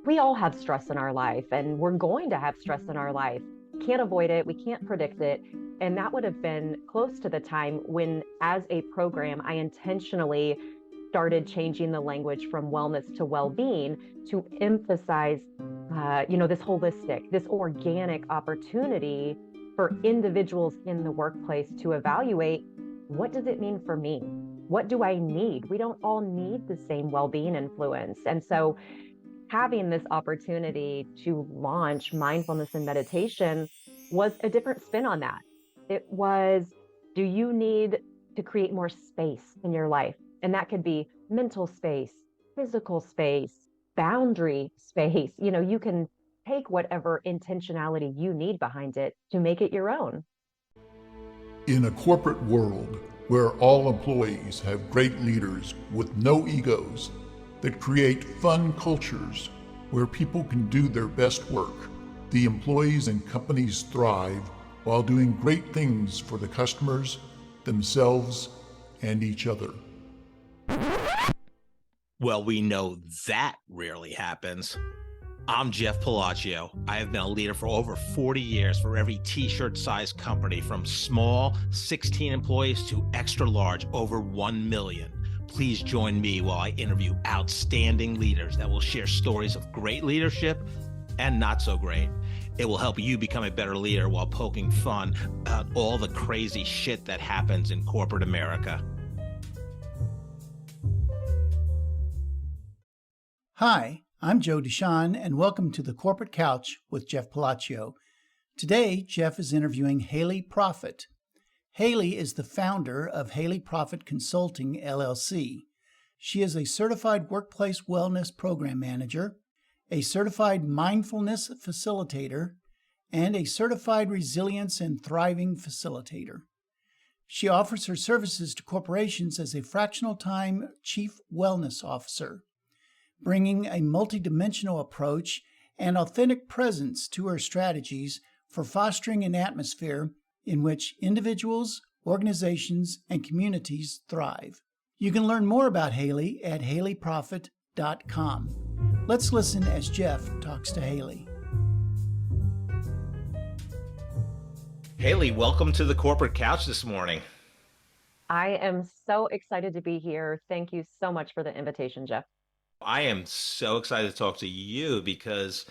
We all have stress in our life, and we're going to have stress in our life. Can't avoid it, we can't predict it. And that would have been close to the time when, as a program, I intentionally started changing the language from wellness to well-being to emphasize, this holistic, this organic opportunity for individuals in the workplace to evaluate, what does it mean for me? What do I need? We don't all need the same well-being influence. And so having this opportunity to launch mindfulness and meditation was a different spin on that. It was, do you need to create more space in your life? And that could be mental space, physical space, boundary space. You can take whatever intentionality you need behind it to make it your own. In a corporate world where all employees have great leaders with no egos that create fun cultures where people can do their best work, the employees and companies thrive while doing great things for the customers, themselves, and each other. Well, we know that rarely happens. I'm Jeff Palacio. I have been a leader for over 40 years for every t-shirt size company, from small 16 employees to extra large over 1 million. Please join me while I interview outstanding leaders that will share stories of great leadership and not so great. It will help you become a better leader while poking fun about all the crazy shit that happens in corporate America. Hi, I'm Joe Deshawn, and welcome to the Corporate Couch with Jeff Palacio. Today, Jeff is interviewing Haley Profit. Haley is the founder of Haley Profit Consulting, LLC. She is a certified workplace wellness program manager, a certified mindfulness facilitator, and a certified resilience and thriving facilitator. She offers her services to corporations as a fractional time chief wellness officer, bringing a multidimensional approach and authentic presence to her strategies for fostering an atmosphere in which individuals, organizations, and communities thrive. You can learn more about Haley at haleyprofit.com. Let's listen as Jeff talks to Haley. Haley, welcome to the Corporate Couch this morning. I am so excited to be here. Thank you so much for the invitation, Jeff. I am so excited to talk to you because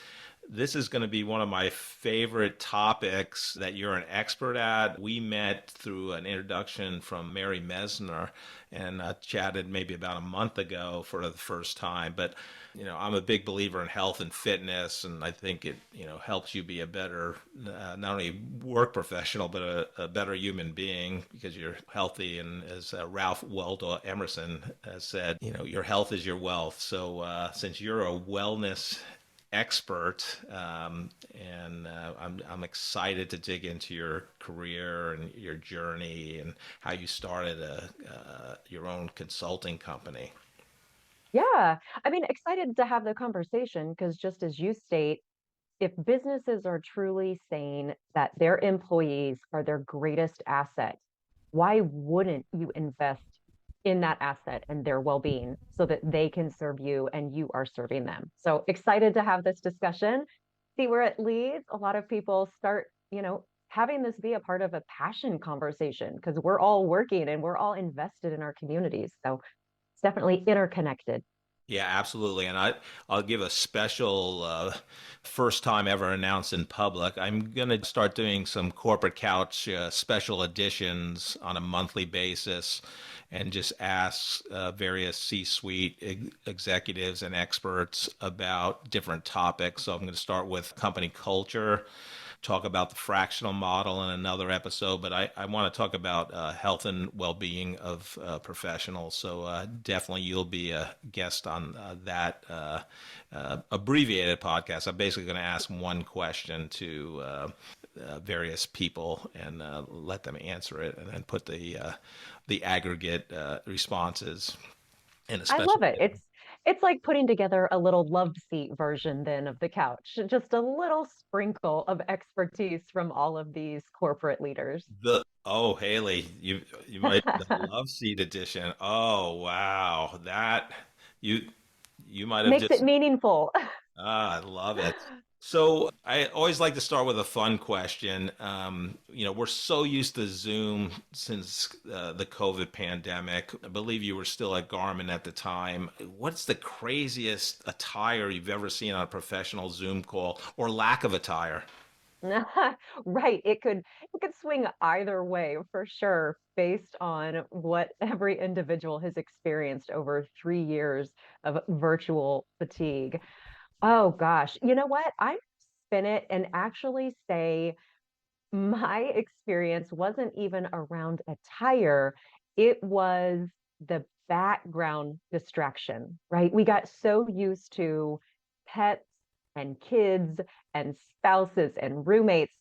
this is going to be one of my favorite topics that you're an expert at. We met through an introduction from Mary Mesner and chatted maybe about a month ago for the first time. But, I'm a big believer in health and fitness, and I think it, helps you be a better, not only work professional, but a better human being because you're healthy. And as Ralph Waldo Emerson has said, your health is your wealth. So since you're a wellness expert, I'm excited to dig into your career and your journey and how you started your own consulting company. Yeah, excited to have the conversation because just as you state, if businesses are truly saying that their employees are their greatest asset, why wouldn't you invest in that asset and their well-being so that they can serve you and you are serving them? So excited to have this discussion, see where it leads. A lot of people start, having this be a part of a passion conversation because we're all working and we're all invested in our communities. So it's definitely interconnected. Yeah, absolutely. And I'll give a special first time ever announced in public. I'm going to start doing some Corporate Couch special editions on a monthly basis and just ask various C-suite executives and experts about different topics. So I'm going to start with company culture, talk about the fractional model in another episode, but I want to talk about health and well-being of professionals. So definitely you'll be a guest on that abbreviated podcast. I'm basically going to ask one question to various people and let them answer it, and then put the aggregate responses in a special. I love it. It's like putting together a little love seat version then of the couch, just a little sprinkle of expertise from all of these corporate leaders. Haley, you might the love seat edition. Oh wow, that you might have Makes just it meaningful. I love it. So I always like to start with a fun question. We're so used to Zoom since the COVID pandemic. I believe you were still at Garmin at the time. What's the craziest attire you've ever seen on a professional Zoom call, or lack of attire? Right. It could swing either way for sure, based on what every individual has experienced over 3 years of virtual fatigue. Oh gosh. You know what? I spin it and actually say my experience wasn't even around attire. It was the background distraction, right? We got so used to pets and kids and spouses and roommates.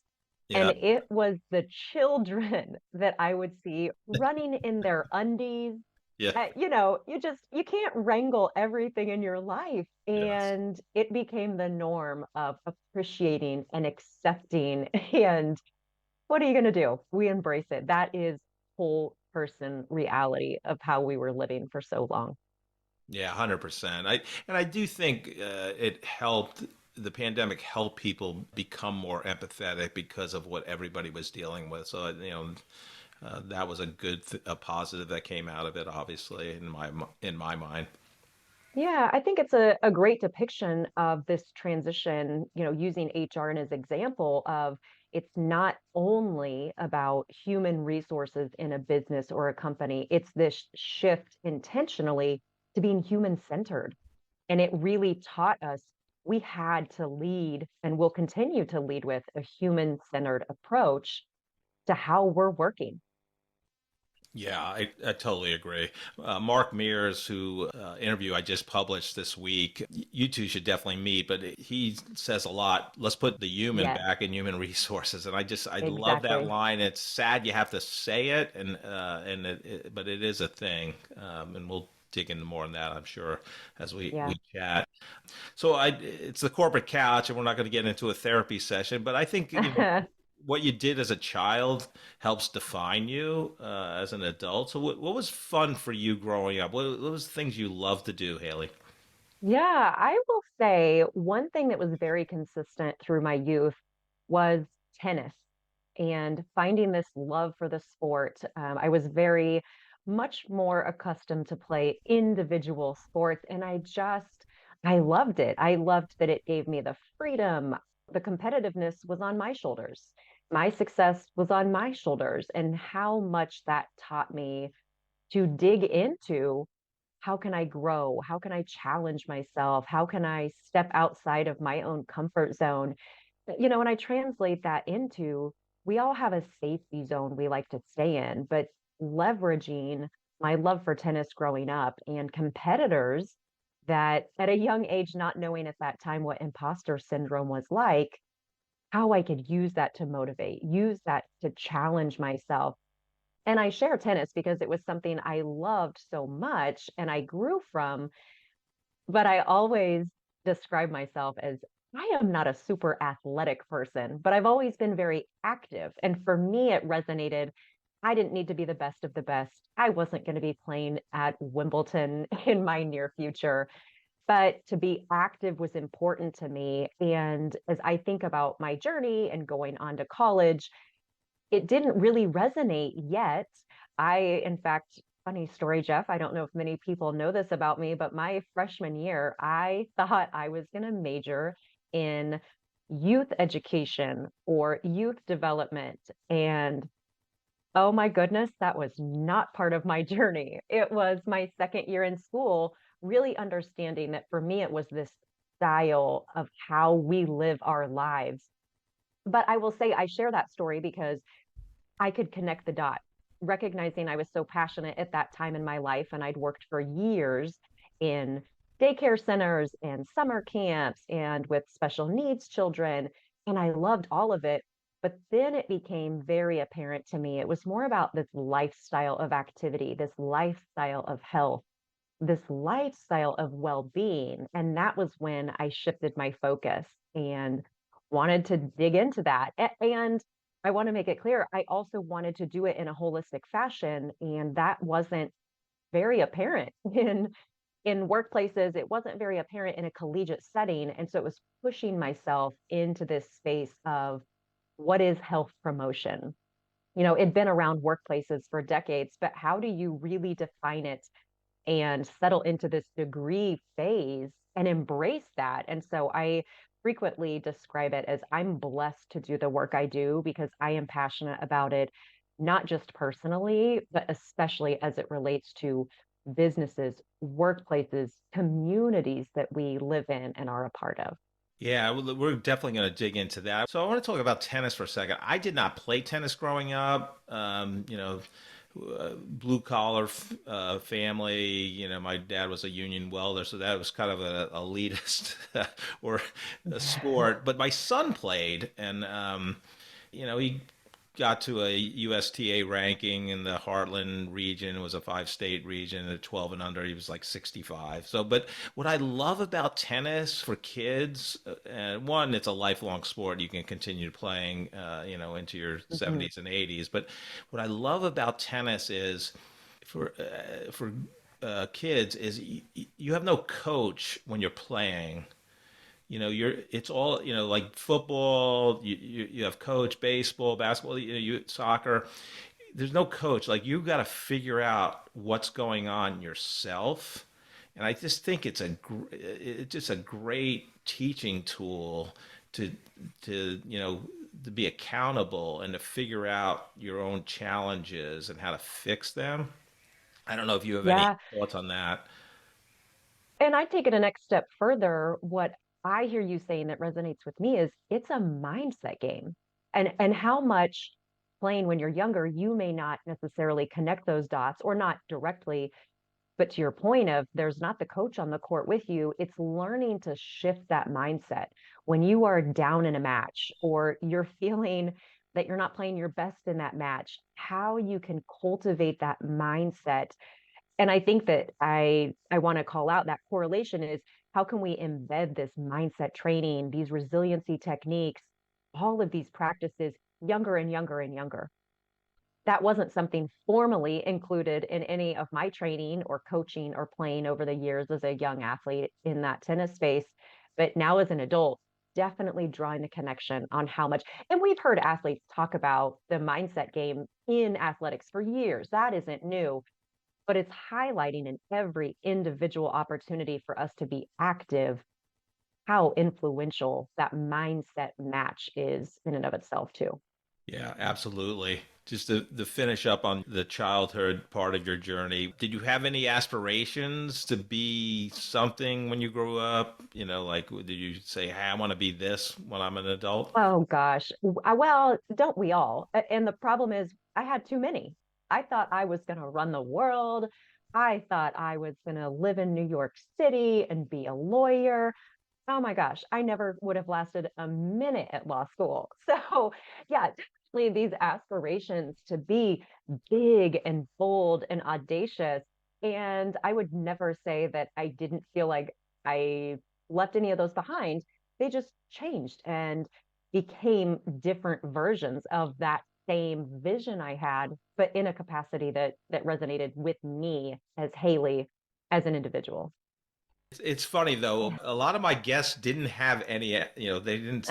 And Yeah, it was the children that I would see running in their undies. yeah, You can't wrangle everything in your life. yes. And it became the norm of appreciating and accepting. And what are you going to do? We embrace it. That is whole person reality of how we were living for so long. Yeah, 100%. I do think it helped. The pandemic helped people become more empathetic because of what everybody was dealing with. So that was a positive that came out of it. Obviously, in my mind. Yeah, I think it's a great depiction of this transition, using HR as example of it's not only about human resources in a business or a company, it's this shift intentionally to being human centered. And it really taught us we had to lead and will continue to lead with a human centered approach to how we're working. Yeah, I totally agree. Mark Mears, who interview I just published this week, you two should definitely meet. But he says a lot. Let's put the human Yes, back in human resources, and I love that exactly. line. It's sad you have to say it, but it is a thing, and we'll dig into more on that, I'm sure, as we Yeah. chat. So it's the corporate couch, and we're not going to get into a therapy session, but I think what you did as a child helps define you as an adult. So, what was fun for you growing up? What was the things you loved to do, Haley? Yeah, I will say one thing that was very consistent through my youth was tennis and finding this love for the sport. I was very much more accustomed to play individual sports, and I loved it. I loved that it gave me the freedom. The competitiveness was on my shoulders. My success was on my shoulders, and how much that taught me to dig into how can I grow? How can I challenge myself? How can I step outside of my own comfort zone? When I translate that into, we all have a safety zone we like to stay in, but leveraging my love for tennis growing up and competitors that at a young age, not knowing at that time what imposter syndrome was like, how I could use that to motivate, use that to challenge myself. And I share tennis because it was something I loved so much and I grew from, but I always describe myself as I am not a super athletic person, but I've always been very active. And for me, it resonated. I didn't need to be the best of the best. I wasn't going to be playing at Wimbledon in my near future, but to be active was important to me. And as I think about my journey and going on to college, it didn't really resonate yet. In fact, funny story, Jeff, I don't know if many people know this about me, but my freshman year, I thought I was going to major in youth education or youth development. And oh my goodness, that was not part of my journey. It was my second year in school, really understanding that for me, it was this style of how we live our lives. But I will say I share that story because I could connect the dots, recognizing I was so passionate at that time in my life. And I'd worked for years in daycare centers and summer camps and with special needs children. And I loved all of it. But then it became very apparent to me. It was more about this lifestyle of activity, this lifestyle of health, this lifestyle of well being. And that was when I shifted my focus and wanted to dig into that. And I want to make it clear, I also wanted to do it in a holistic fashion. And that wasn't very apparent in in workplaces, it wasn't very apparent in a collegiate setting. And so it was pushing myself into this space of what is health promotion? It'd been around workplaces for decades, but how do you really define it and settle into this degree phase and embrace that? And so I frequently describe it as I'm blessed to do the work I do because I am passionate about it, not just personally, but especially as it relates to businesses, workplaces, communities that we live in and are a part of. Yeah, we're definitely going to dig into that. So I want to talk about tennis for a second. I did not play tennis growing up. Blue collar family. My dad was a union welder, so that was kind of a elitist or a sport. But my son played, and he got to a USTA ranking in the Heartland region. It was a 5-state region. At 12 and under, he was like 65. So, but what I love about tennis for kids, one, it's a lifelong sport. You can continue playing, into your Mhm. 70s and 80s. But what I love about tennis is for kids is you have no coach when you're playing. It's all, like football, you have coach, baseball, basketball, soccer. There's no coach. Like, you got to figure out what's going on yourself. And I just think it's just a great teaching tool to to be accountable and to figure out your own challenges and how to fix them. I don't know if you have any Yeah. thoughts on that. And I take it a next step further. What I hear you saying that resonates with me is it's a mindset game. And how much playing when you're younger, you may not necessarily connect those dots or not directly, but to your point of there's not the coach on the court with you, it's learning to shift that mindset when you are down in a match or you're feeling that you're not playing your best in that match, how you can cultivate that mindset. And I think that I want to call out that correlation is how can we embed this mindset training, these resiliency techniques, all of these practices younger and younger and younger. That wasn't something formally included in any of my training or coaching or playing over the years as a young athlete in that tennis space. But now as an adult, definitely drawing the connection on how much, and we've heard athletes talk about the mindset game in athletics for years. That isn't new, but it's highlighting in every individual opportunity for us to be active how influential that mindset match is in and of itself too. Yeah, absolutely. Just to finish up on the childhood part of your journey, did you have any aspirations to be something when you grew up? Like, did you say, hey, I want to be this when I'm an adult? Oh gosh. Well, don't we all? And the problem is I had too many. I thought I was going to run the world. I thought I was going to live in New York City and be a lawyer. Oh my gosh, I never would have lasted a minute at law school. So, yeah, definitely these aspirations to be big and bold and audacious. And I would never say that I didn't feel like I left any of those behind. They just changed and became different versions of that same vision I had, but in a capacity that resonated with me as Haley as an individual. It's funny though, a lot of my guests didn't have any, they didn't,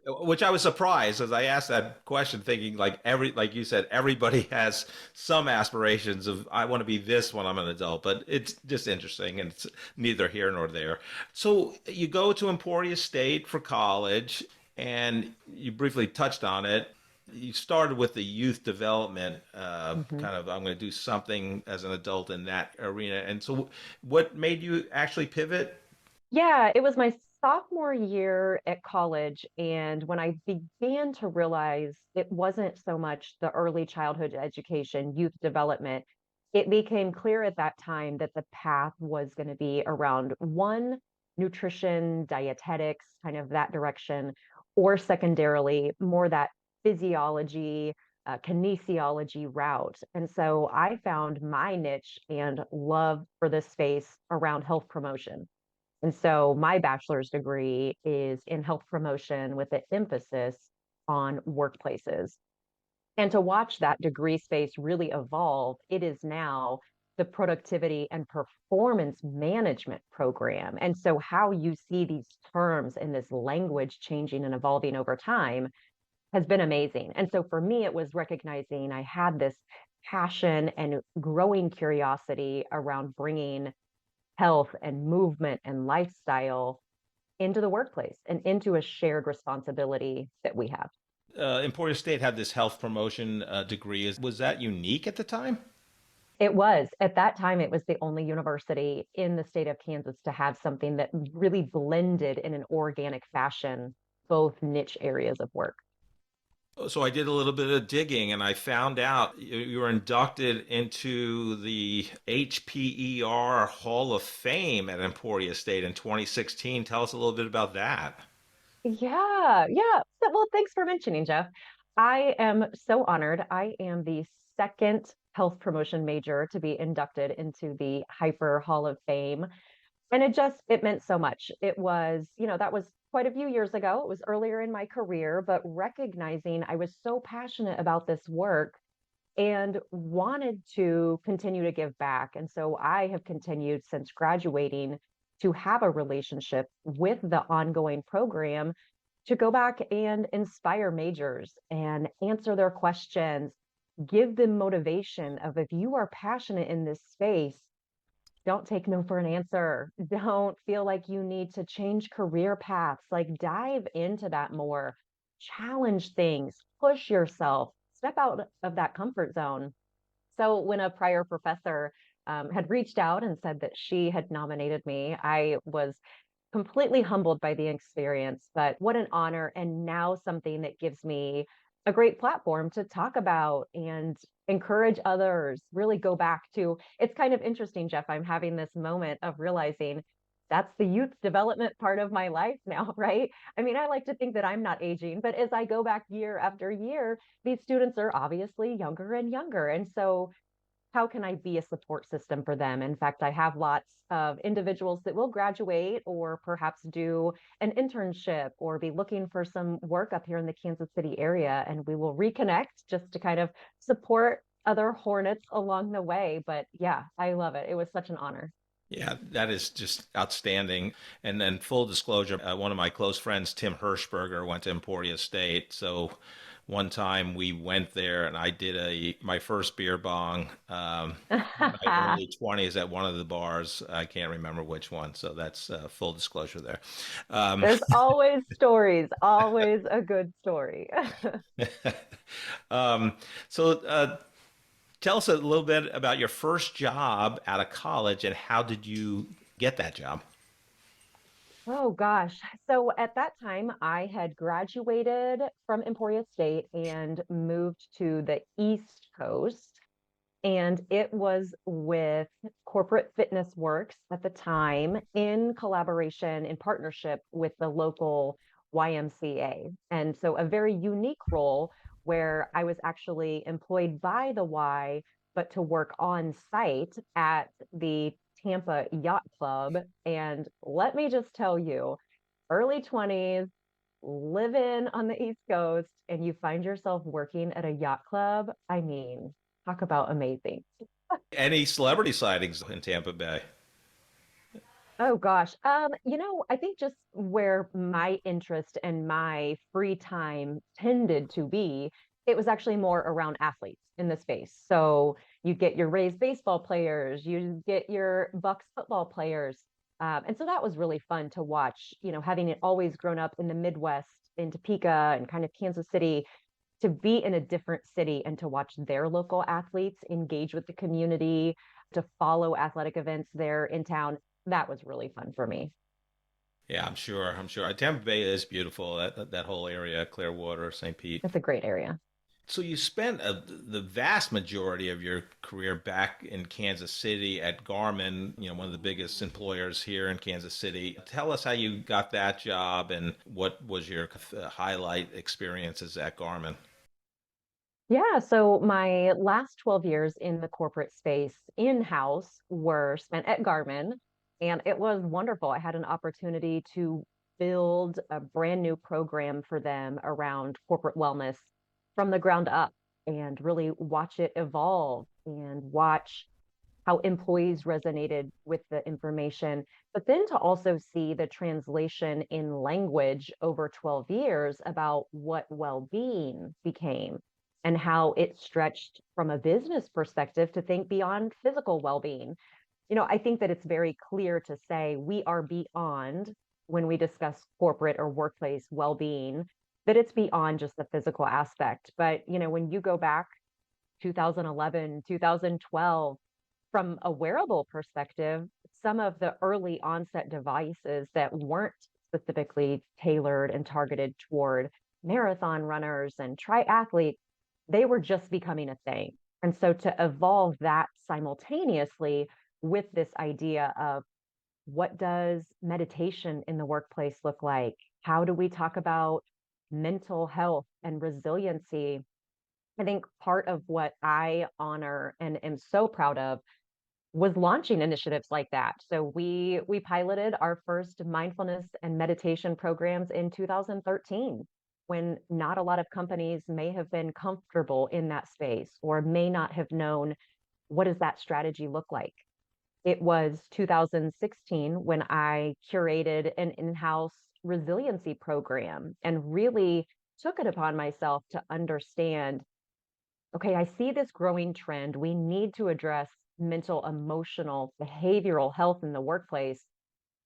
which I was surprised as I asked that question, thinking like like you said, everybody has some aspirations of I want to be this when I'm an adult, but it's just interesting and it's neither here nor there. So you go to Emporia State for college, and you briefly touched on it. You started with the youth development, Mhm. kind of, I'm going to do something as an adult in that arena. And so, what made you actually pivot? Yeah, it was my sophomore year at college. And when I began to realize it wasn't so much the early childhood education, youth development, it became clear at that time that the path was going to be around one, nutrition, dietetics, kind of that direction, or secondarily, more that physiology, kinesiology route. And so I found my niche and love for this space around health promotion. And so my bachelor's degree is in health promotion with an emphasis on workplaces. And to watch that degree space really evolve, it is now the productivity and performance management program. And so how you see these terms and this language changing and evolving over time has been amazing. And so for me, it was recognizing I had this passion and growing curiosity around bringing health and movement and lifestyle into the workplace and into a shared responsibility that we have. Emporia State had this health promotion degree. Was that unique at the time? It was. At that time, it was the only university in the state of Kansas to have something that really blended in an organic fashion both niche areas of work. So I did a little bit of digging and I found out you were inducted into the HPER Hall of Fame at Emporia State in 2016. Tell us a little bit about that. Yeah. Well, thanks for mentioning, Jeff. I am so honored. I am the second health promotion major to be inducted into the Hyper Hall of Fame. And it meant so much. It was, that was quite a few years ago. It was earlier in my career, but recognizing I was so passionate about this work and wanted to continue to give back. And so I have continued since graduating to have a relationship with the ongoing program to go back and inspire majors and answer their questions, give them motivation of if you are passionate in this space, don't take no for an answer. Don't feel like you need to change career paths. Like dive into that more, challenge things, push yourself, step out of that comfort zone. So when a prior professor had reached out and said that she had nominated me, I was completely humbled by the experience, but what an honor. And now something that gives me a great platform to talk about and encourage others, really go back to. It's kind of interesting, Jeff. I'm having this moment of realizing that's the youth development part of my life now, right? I mean, I like to think that I'm not aging, but as I go back year after year, these students are obviously younger and younger. And so how can I be a support system for them? In fact, I have lots of individuals that will graduate or perhaps do an internship or be looking for some work up here in the Kansas City area. And we will reconnect just to kind of support other Hornets along the way. But yeah, I love it. It was such an honor. Yeah, that is just outstanding. And then full disclosure, one of my close friends, Tim Hirschberger, went to Emporia State. So one time we went there and I did my first beer bong in my early 20s at one of the bars. I can't remember which one. So that's full disclosure there. There's always stories, always a good story. um, so tell us a little bit about your first job out of college and how did you get that job? Oh gosh. So at that time, I had graduated from Emporia State and moved to the East Coast. And it was with Corporate Fitness Works at the time in collaboration, in partnership with the local YMCA. And so a very unique role where I was actually employed by the Y, but to work on site at the Tampa Yacht Club. And let me just tell you, early 20s, living on the East Coast, and you find yourself working at a yacht club. I mean, talk about amazing. Any celebrity sightings in Tampa Bay? Oh gosh. I think just where my interest and my free time tended to be, it was actually more around athletes in the space. So you get your Rays baseball players, you get your Bucks football players. And so that was really fun to watch, having it always grown up in the Midwest, in Topeka and kind of Kansas City, to be in a different city and to watch their local athletes engage with the community, to follow athletic events there in town. That was really fun for me. Yeah, I'm sure. I'm sure. Tampa Bay is beautiful. That whole area, Clearwater, St. Pete. It's a great area. So you spent the vast majority of your career back in Kansas City at Garmin, one of the biggest employers here in Kansas City. Tell us how you got that job and what was your highlight experiences at Garmin. Yeah, so my last 12 years in the corporate space in-house were spent at Garmin, and it was wonderful. I had an opportunity to build a brand new program for them around corporate wellness from the ground up and really watch it evolve and watch how employees resonated with the information, but then to also see the translation in language over 12 years about what well-being became and how it stretched from a business perspective to think beyond physical well-being. I think that it's very clear to say we are beyond, when we discuss corporate or workplace well-being, that it's beyond just the physical aspect. But, when you go back 2011, 2012, from a wearable perspective, some of the early onset devices that weren't specifically tailored and targeted toward marathon runners and triathletes, they were just becoming a thing. And so to evolve that simultaneously with this idea of what does meditation in the workplace look like? How do we talk about mental health and resiliency? I think part of what I honor and am so proud of was launching initiatives like that. So we piloted our first mindfulness and meditation programs in 2013, when not a lot of companies may have been comfortable in that space or may not have known what does that strategy look like. It was 2016 when I curated an in-house resiliency program and really took it upon myself to understand, okay, I see this growing trend. We need to address mental, emotional, behavioral health in the workplace,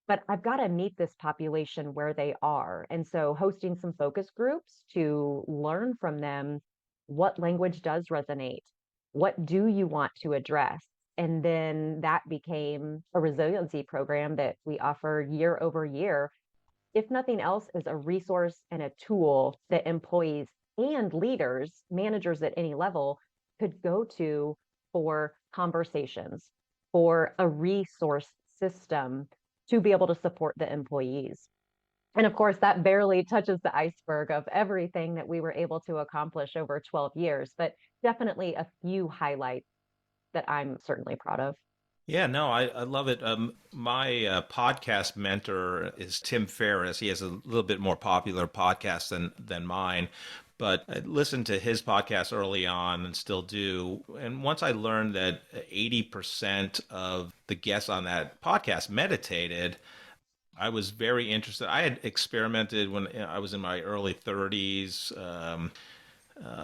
but I've got to meet this population where they are. And so hosting some focus groups to learn from them, what language does resonate? What do you want to address? And then that became a resiliency program that we offer year over year, if nothing else, as a resource and a tool that employees and leaders, managers at any level, could go to for conversations, for a resource system to be able to support the employees. And of course, that barely touches the iceberg of everything that we were able to accomplish over 12 years, but definitely a few highlights that I'm certainly proud of. Yeah, no, I love it. My podcast mentor is Tim Ferriss. He has a little bit more popular podcast than mine, but I listened to his podcast early on and still do. And once I learned that 80% of the guests on that podcast meditated, I was very interested. I had experimented when I was in my early 30s.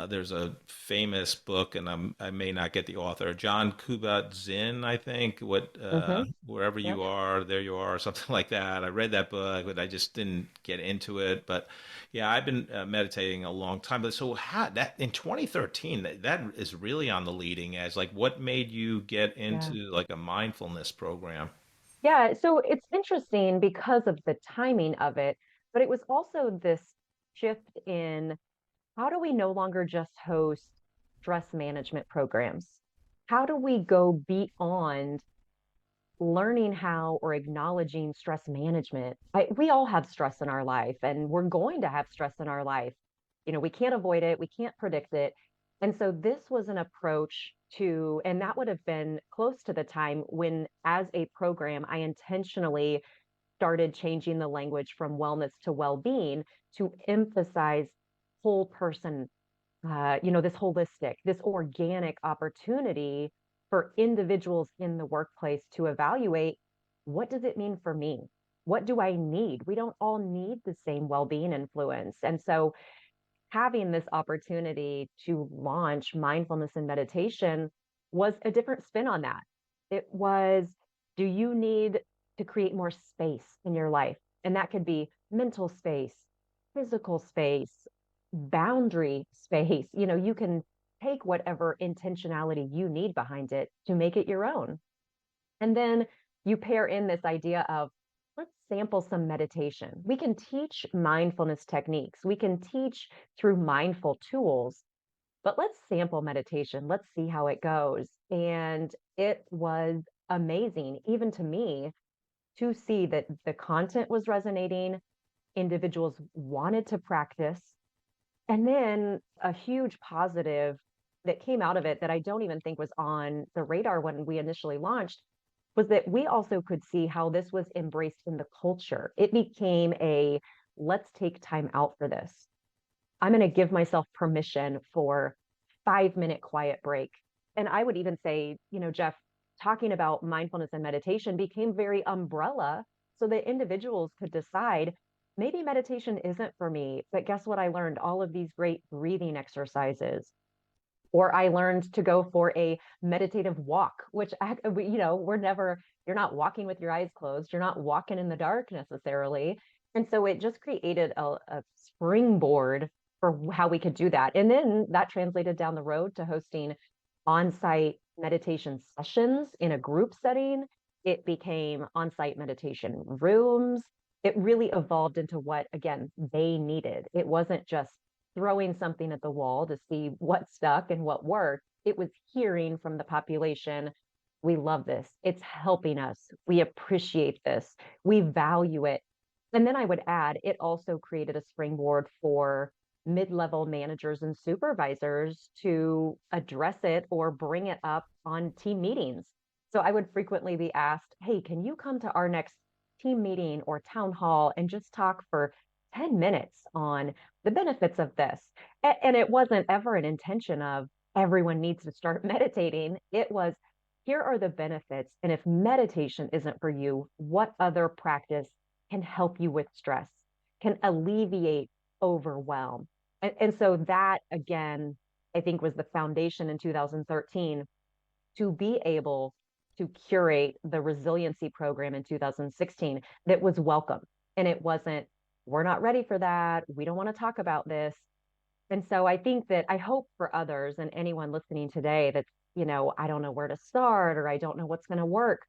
There's a famous book, and I may not get the author, John Kabat-Zinn, I think. Wherever Yep. you are, there you are, something like that. I read that book, but I just didn't get into it. But yeah, I've been meditating a long time. But so how that in 2013, that is really on the leading edge. Like, what made you get Yeah. into like a mindfulness program? Yeah. So it's interesting because of the timing of it, but it was also this shift in how do we no longer just host stress management programs? How do we go beyond learning how or acknowledging stress management? We all have stress in our life, and we're going to have stress in our life. We can't avoid it, we can't predict it. And so this was an approach to, and that would have been close to the time when, as a program, I intentionally started changing the language from wellness to well-being to emphasize whole person, this holistic, this organic opportunity for individuals in the workplace to evaluate, what does it mean for me? What do I need? We don't all need the same well-being influence. And so having this opportunity to launch mindfulness and meditation was a different spin on that. It was, do you need to create more space in your life? And that could be mental space, physical space, boundary space. You can take whatever intentionality you need behind it to make it your own. And then you pair in this idea of, let's sample some meditation. We can teach mindfulness techniques. We can teach through mindful tools, but let's sample meditation. Let's see how it goes. And it was amazing, even to me, to see that the content was resonating, individuals wanted to practice. And then a huge positive that came out of it that I don't even think was on the radar when we initially launched was that we also could see how this was embraced in the culture. It became a, let's take time out for this. I'm going to give myself permission for 5-minute quiet break. And I would even say, Jeff, talking about mindfulness and meditation became very umbrella so that individuals could decide maybe meditation isn't for me. But guess what? I learned all of these great breathing exercises, or I learned to go for a meditative walk, which, we're never, you're not walking with your eyes closed. You're not walking in the dark necessarily. And so it just created a springboard for how we could do that. And then that translated down the road to hosting on-site meditation sessions in a group setting. It became on-site meditation rooms. It really evolved into what, again, they needed. It wasn't just throwing something at the wall to see what stuck and what worked. It was hearing from the population, we love this. It's helping us. We appreciate this. We value it. And then I would add, it also created a springboard for mid-level managers and supervisors to address it or bring it up on team meetings. So I would frequently be asked, hey, can you come to our next team meeting or town hall and just talk for 10 minutes on the benefits of this? And it wasn't ever an intention of everyone needs to start meditating. It was, here are the benefits. And if meditation isn't for you, what other practice can help you with stress, can alleviate overwhelm? And so that, again, I think was the foundation in 2013 to be able to curate the resiliency program in 2016 that was welcome. And it wasn't, we're not ready for that. We don't want to talk about this. And so I think that I hope for others and anyone listening today that's, I don't know where to start or I don't know what's going to work.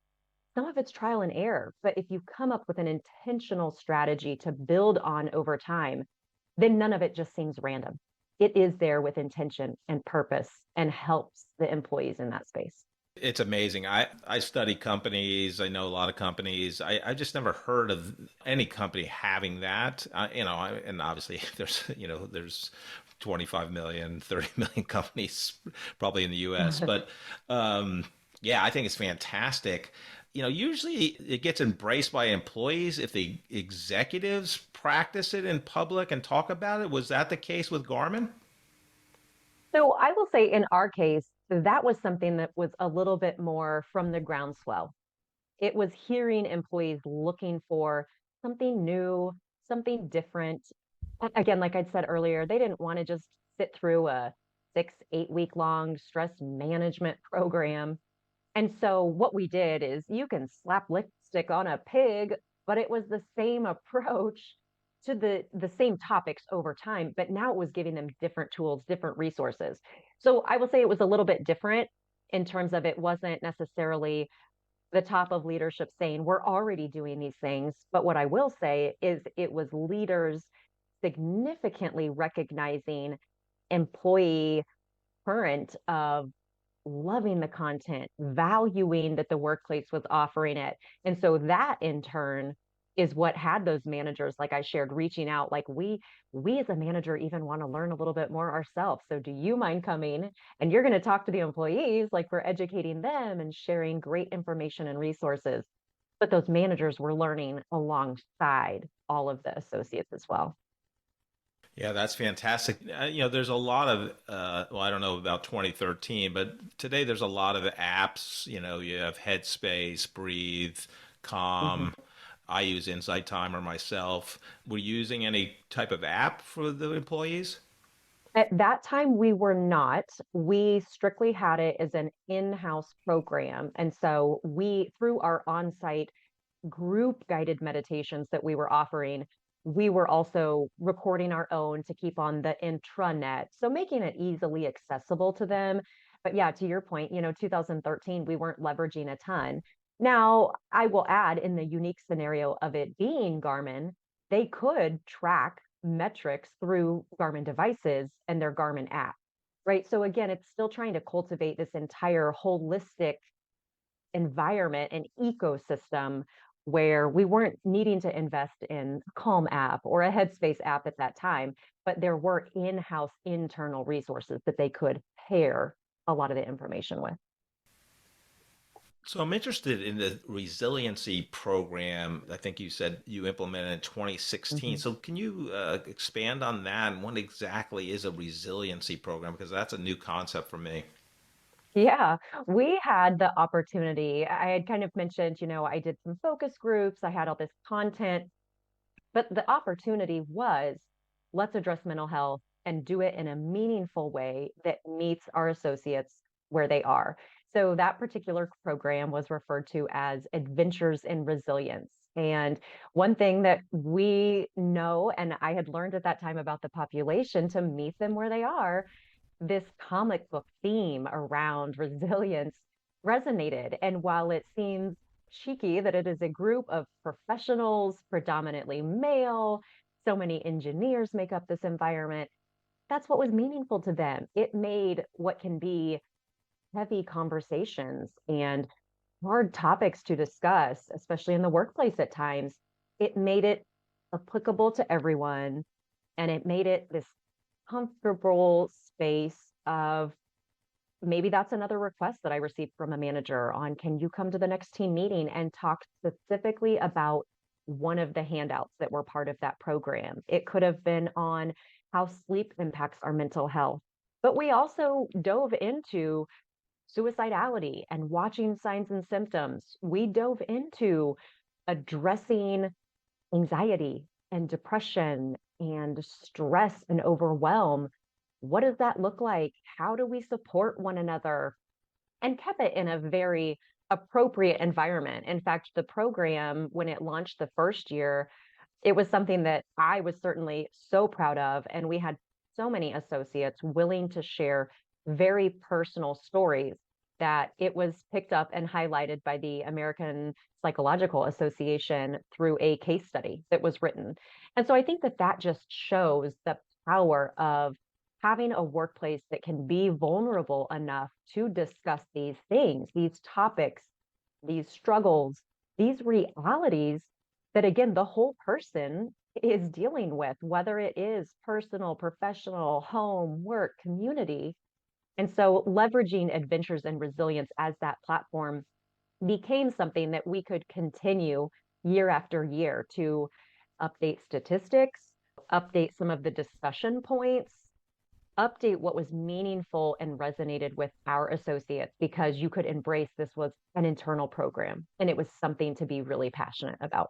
Some of it's trial and error. But if you come up with an intentional strategy to build on over time, then none of it just seems random. It is there with intention and purpose and helps the employees in that space. It's amazing. I study companies. I know a lot of companies. I just never heard of any company having that. And obviously there's 25 million, 30 million companies probably in the US. But yeah, I think it's fantastic. Usually it gets embraced by employees if the executives practice it in public and talk about it. Was that the case with Garmin? So I will say in our case, that was something that was a little bit more from the groundswell. It was hearing employees looking for something new, something different. Again, like I'd said earlier, they didn't want to just sit through a 6-8 week long stress management program. And so what we did is you can slap lipstick on a pig, but it was the same approach to the same topics over time, but now it was giving them different tools, different resources. So I will say it was a little bit different in terms of it wasn't necessarily the top of leadership saying we're already doing these things. But what I will say is it was leaders significantly recognizing employee current of loving the content, valuing that the workplace was offering it. And so that in turn is what had those managers, like I shared, reaching out, like we as a manager even want to learn a little bit more ourselves. So do you mind coming? And you're going to talk to the employees, like we're educating them and sharing great information and resources. But those managers were learning alongside all of the associates as well. Yeah, that's fantastic. There's a lot of, I don't know about 2013, but today there's a lot of apps. You have Headspace, Breathe, Calm. Mm-hmm. I use Insight Timer myself. Were you using any type of app for the employees? At that time, we were not. We strictly had it as an in-house program. And so through our on-site group guided meditations that we were offering, we were also recording our own to keep on the intranet. So making it easily accessible to them. But yeah, to your point, 2013, we weren't leveraging a ton. Now, I will add, in the unique scenario of it being Garmin, they could track metrics through Garmin devices and their Garmin app, right? So again, it's still trying to cultivate this entire holistic environment and ecosystem where we weren't needing to invest in a Calm app or a Headspace app at that time, but there were in-house internal resources that they could pair a lot of the information with. So I'm interested in the resiliency program. I think you said you implemented in 2016. Mm-hmm. So can you expand on that and what exactly is a resiliency program? Because that's a new concept for me. Yeah, we had the opportunity. I had kind of mentioned, I did some focus groups, I had all this content, but the opportunity was let's address mental health and do it in a meaningful way that meets our associates where they are. So that particular program was referred to as Adventures in Resilience. And one thing that we know, and I had learned at that time about the population to meet them where they are, this comic book theme around resilience resonated. And while it seems cheeky that it is a group of professionals, predominantly male, so many engineers make up this environment, that's what was meaningful to them. It made what can be heavy conversations and hard topics to discuss, especially in the workplace at times, it made it applicable to everyone. And it made it this comfortable space of maybe that's another request that I received from a manager on can you come to the next team meeting and talk specifically about one of the handouts that were part of that program. It could have been on how sleep impacts our mental health. But we also dove into suicidality and watching signs and symptoms. We dove into addressing anxiety and depression and stress and overwhelm. What does that look like? How do we support one another? And kept it in a very appropriate environment. In fact, the program, when it launched the first year, it was something that I was certainly so proud of. And we had so many associates willing to share very personal stories that it was picked up and highlighted by the American Psychological Association through a case study that was written. And so I think that that just shows the power of having a workplace that can be vulnerable enough to discuss these things, these topics, these struggles, these realities that, again, the whole person is dealing with, whether it is personal, professional, home, work, community. And so leveraging Adventures in Resilience as that platform became something that we could continue year after year to update statistics, update some of the discussion points, update what was meaningful and resonated with our associates because you could embrace this was an internal program and it was something to be really passionate about.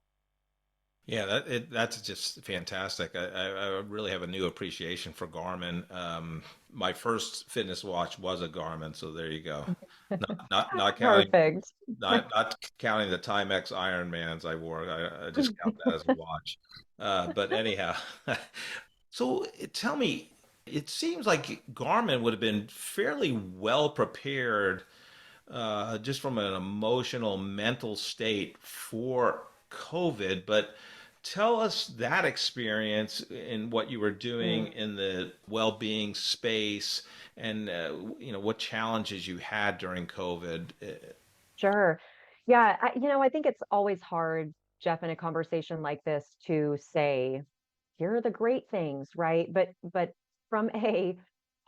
Yeah, that's just fantastic. I really have a new appreciation for Garmin. My first fitness watch was a Garmin, so there you go. Not counting Perfect. not counting the Timex Ironmans I wore. I just count that as a watch. But anyhow, so tell me, it seems like Garmin would have been fairly well prepared, just from an emotional, mental state for COVID, but tell us that experience in what you were doing Mm, in the well-being space and what challenges you had during COVID. sure. Yeah, I think it's always hard, Jeff, in a conversation like this to say, here are the great things, right? But from a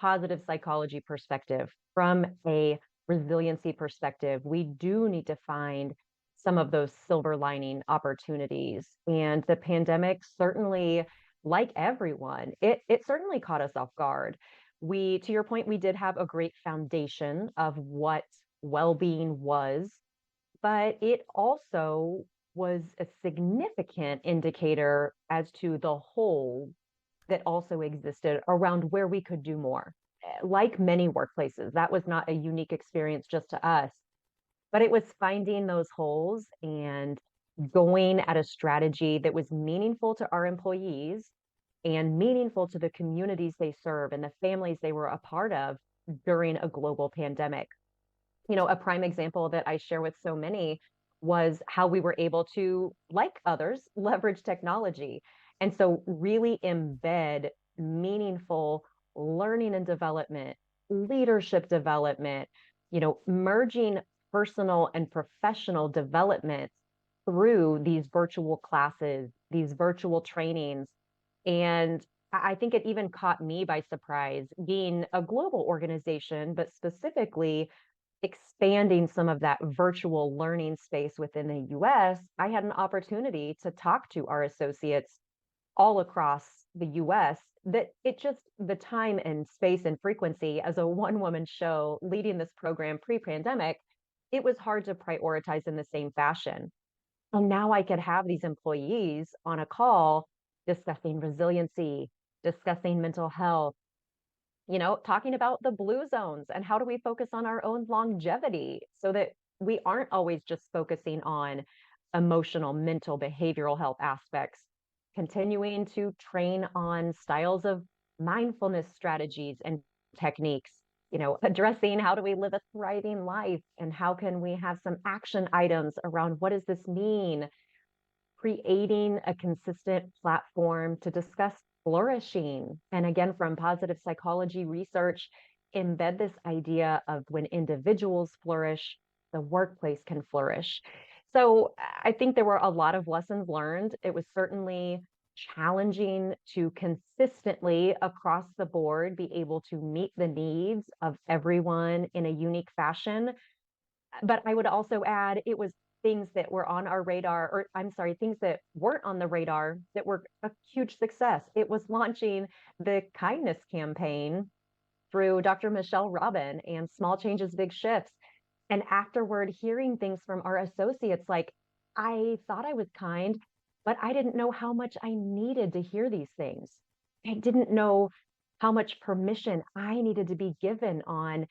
positive psychology perspective, from a resiliency perspective, we do need to find some of those silver lining opportunities. And the pandemic certainly, like everyone, it certainly caught us off guard. We, to your point, we did have a great foundation of what well-being was, but it also was a significant indicator as to the hole that also existed around where we could do more. Like many workplaces, that was not a unique experience just to us, but it was finding those holes and going at a strategy that was meaningful to our employees and meaningful to the communities they serve and the families they were a part of during a global pandemic. A prime example that I share with so many was how we were able to, like others, leverage technology. And so really embed meaningful learning and development, leadership development, merging personal and professional development through these virtual classes, these virtual trainings. And I think it even caught me by surprise being a global organization, but specifically expanding some of that virtual learning space within the US, I had an opportunity to talk to our associates all across the US that it just the time and space and frequency as a one woman show leading this program pre-pandemic, it was hard to prioritize in the same fashion. And now I could have these employees on a call discussing resiliency, discussing mental health, talking about the blue zones and how do we focus on our own longevity so that we aren't always just focusing on emotional, mental, behavioral health aspects, continuing to train on styles of mindfulness strategies and techniques, addressing how do we live a thriving life and how can we have some action items around what does this mean, creating a consistent platform to discuss flourishing. And again, from positive psychology research, embed this idea of when individuals flourish, the workplace can flourish. So I think there were a lot of lessons learned. It was certainly challenging to consistently across the board be able to meet the needs of everyone in a unique fashion. But I would also add it was things that were on our radar, or I'm sorry, things that weren't on the radar that were a huge success. It was launching the kindness campaign through Dr. Michelle Robin and Small Changes, Big Shifts. And afterward, hearing things from our associates like, I thought I was kind, but I didn't know how much I needed to hear these things. I didn't know how much permission I needed to be given on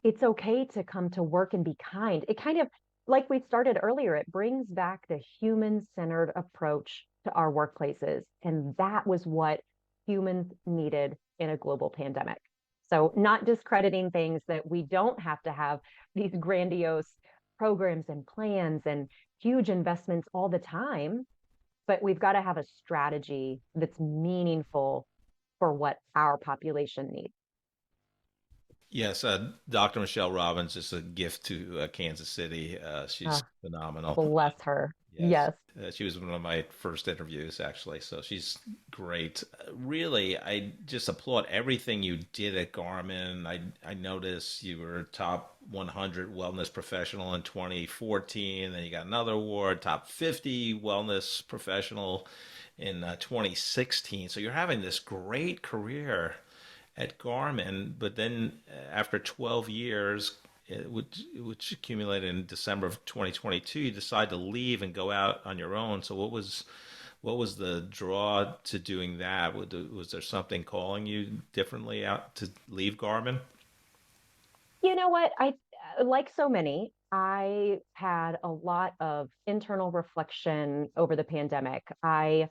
it's okay to come to work and be kind. It kind of, like we started earlier, it brings back the human-centered approach to our workplaces. And that was what humans needed in a global pandemic. So not discrediting things that we don't have to have these grandiose programs and plans and huge investments all the time, but we've got to have a strategy that's meaningful for what our population needs. Yes, Dr. Michelle Robbins is a gift to Kansas City. She's phenomenal. Bless her. Yes. Yes. She was one of my first interviews, actually. So she's great. Really, I just applaud everything you did at Garmin. I noticed you were top 100 wellness professional in 2014. Then you got another award, top 50 wellness professional in 2016. So you're having this great career at Garmin, but then after 12 years, which accumulated in December of 2022, you decide to leave and go out on your own. So what was the draw to doing that? Was there something calling you differently out to leave Garmin? You know what? I like so many, I had a lot of internal reflection over the pandemic. I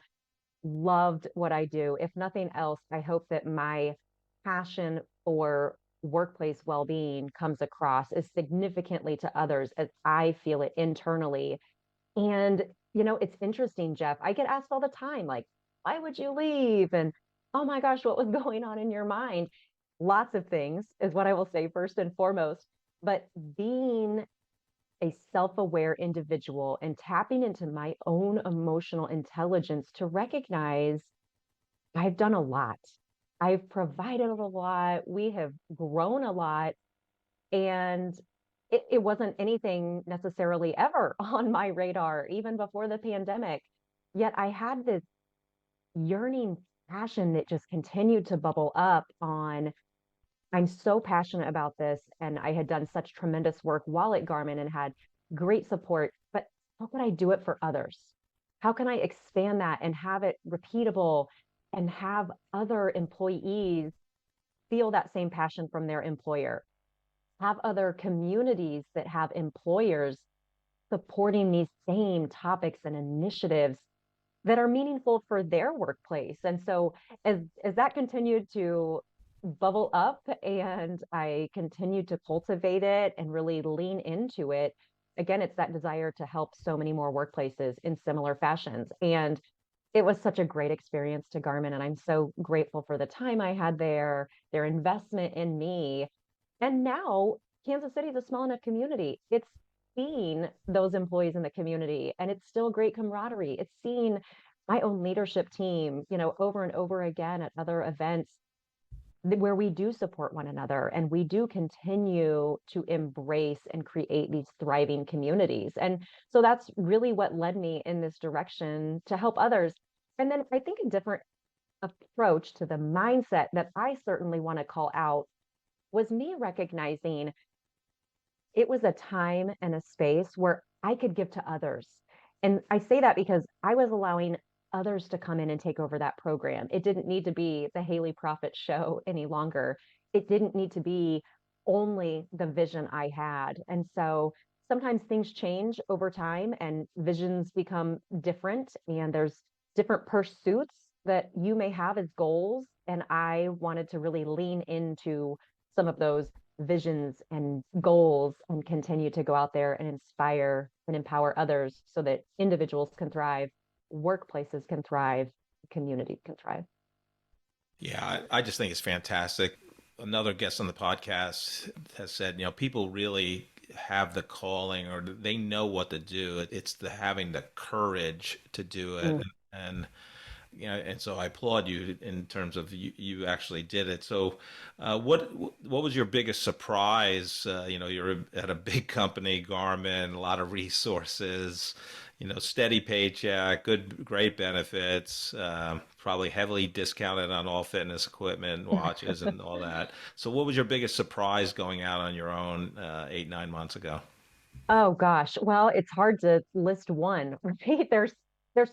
loved what I do. If nothing else, I hope that my passion for workplace well-being comes across as significantly to others as I feel it internally. And, it's interesting, Jeff. I get asked all the time, like, why would you leave? And oh my gosh, what was going on in your mind? Lots of things is what I will say first and foremost. But being a self-aware individual and tapping into my own emotional intelligence to recognize I've done a lot. I've provided a lot. We have grown a lot. And it wasn't anything necessarily ever on my radar, even before the pandemic. Yet I had this yearning passion that just continued to bubble up on I'm so passionate about this. And I had done such tremendous work while at Garmin and had great support. But how could I do it for others? How can I expand that and have it repeatable and have other employees feel that same passion from their employer? Have other communities that have employers supporting these same topics and initiatives that are meaningful for their workplace. And so as that continued to bubble up and I continued to cultivate it and really lean into it, again, it's that desire to help so many more workplaces in similar fashions. And it was such a great experience to Garmin, and I'm so grateful for the time I had there, their investment in me. And now Kansas City is a small enough community. It's seen those employees in the community, and it's still great camaraderie. It's seen my own leadership team, over and over again at other events where we do support one another and we do continue to embrace and create these thriving communities. And so that's really what led me in this direction to help others. And then I think a different approach to the mindset that I certainly want to call out was me recognizing it was a time and a space where I could give to others. And I say that because I was allowing others to come in and take over that program. It didn't need to be the Haley Profit show any longer. It didn't need to be only the vision I had. And so sometimes things change over time and visions become different, and there's different pursuits that you may have as goals. And I wanted to really lean into some of those visions and goals and continue to go out there and inspire and empower others so that individuals can thrive, workplaces can thrive, communities can thrive. Yeah, I just think it's fantastic. Another guest on the podcast has said, people really have the calling, or they know what to do. It's the having the courage to do it. And and so I applaud you in terms of you actually did it. So what was your biggest surprise? You're at a big company, Garmin, a lot of resources, steady paycheck, great benefits, probably heavily discounted on all fitness equipment, watches, and all that. So what was your biggest surprise going out on your own 8-9 months ago? Oh gosh. Well, it's hard to list one, right? There's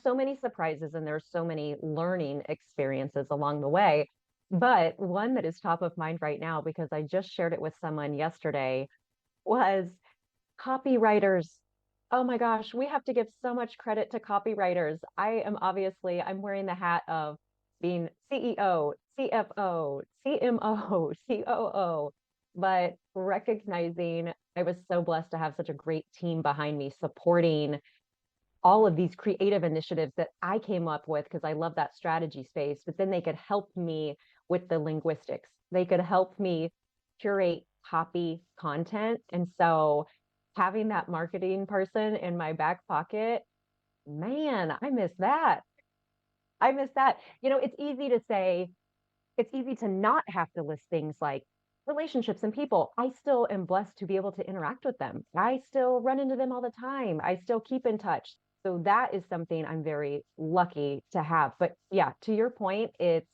so many surprises and there's so many learning experiences along the way. But one that is top of mind right now, because I just shared it with someone yesterday, was copywriters. Oh my gosh, we have to give so much credit to copywriters. I'm wearing the hat of being CEO, CFO, CMO, COO, but recognizing I was so blessed to have such a great team behind me supporting all of these creative initiatives that I came up with because I love that strategy space, but then they could help me with the linguistics. They could help me curate copy content. And so having that marketing person in my back pocket, man, I miss that. I miss that. It's easy to not have to list things like relationships and people. I still am blessed to be able to interact with them. I still run into them all the time. I still keep in touch. So that is something I'm very lucky to have. But yeah, to your point, it's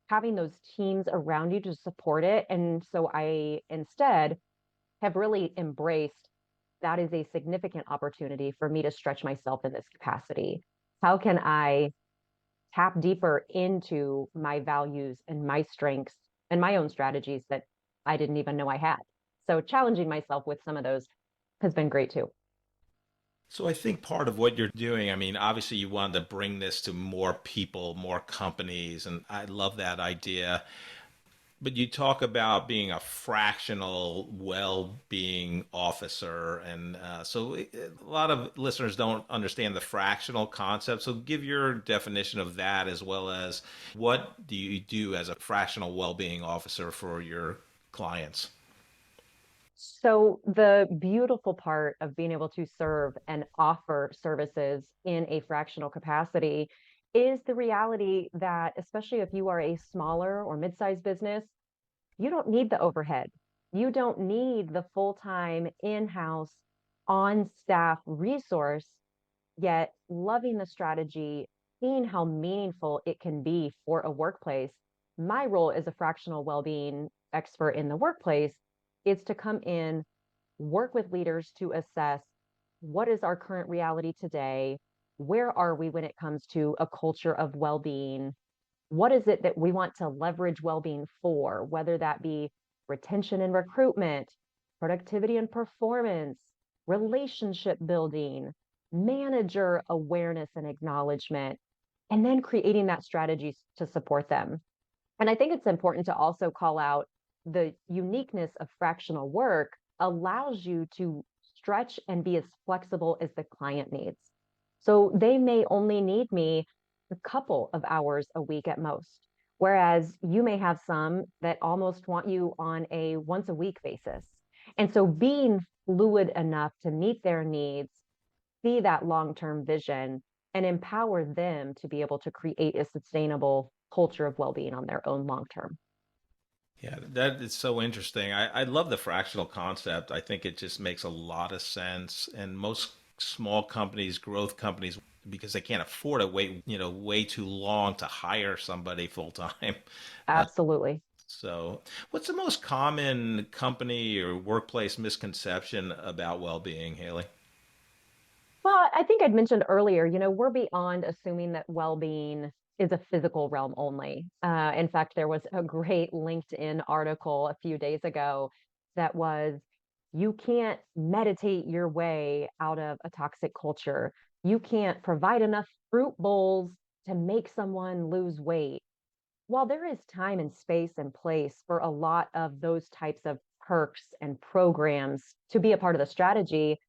having those teams around you to support it. And so I instead have really embraced that is a significant opportunity for me to stretch myself in this capacity. How can I tap deeper into my values and my strengths and my own strategies that I didn't even know I had? So challenging myself with some of those has been great too. So I think part of what you're doing, obviously you wanted to bring this to more people, more companies, and I love that idea. But you talk about being a fractional well-being officer, and so a lot of listeners don't understand the fractional concept. So give your definition of that, as well as what do you do as a fractional well-being officer for your clients? So the beautiful part of being able to serve and offer services in a fractional capacity is the reality that, especially if you are a smaller or mid-sized business, you don't need the overhead. You don't need the full-time in-house on-staff resource, yet loving the strategy, seeing how meaningful it can be for a workplace. My role as a fractional well-being expert in the workplace is to come in, work with leaders to assess what is our current reality today, where are we when it comes to a culture of well-being, what is it that we want to leverage well-being for, whether that be retention and recruitment, productivity and performance, relationship building, manager awareness and acknowledgement, and then creating that strategy to support them. And I think it's important to also call out the uniqueness of fractional work allows you to stretch and be as flexible as the client needs. So they may only need me a couple of hours a week at most, whereas you may have some that almost want you on a once a week basis. And so being fluid enough to meet their needs, see that long-term vision, and empower them to be able to create a sustainable culture of well-being on their own long-term. Yeah, that is so interesting. I love the fractional concept. I think it just makes a lot of sense. And most small companies, growth companies, because they can't afford to wait, way too long to hire somebody full time. Absolutely. So, what's the most common company or workplace misconception about well-being, Haley? Well, I think I'd mentioned earlier, we're beyond assuming that well-being is a physical realm only. In fact, there was a great LinkedIn article a few days ago that was, you can't meditate your way out of a toxic culture. You can't provide enough fruit bowls to make someone lose weight. While there is time and space and place for a lot of those types of perks and programs to be a part of the strategy,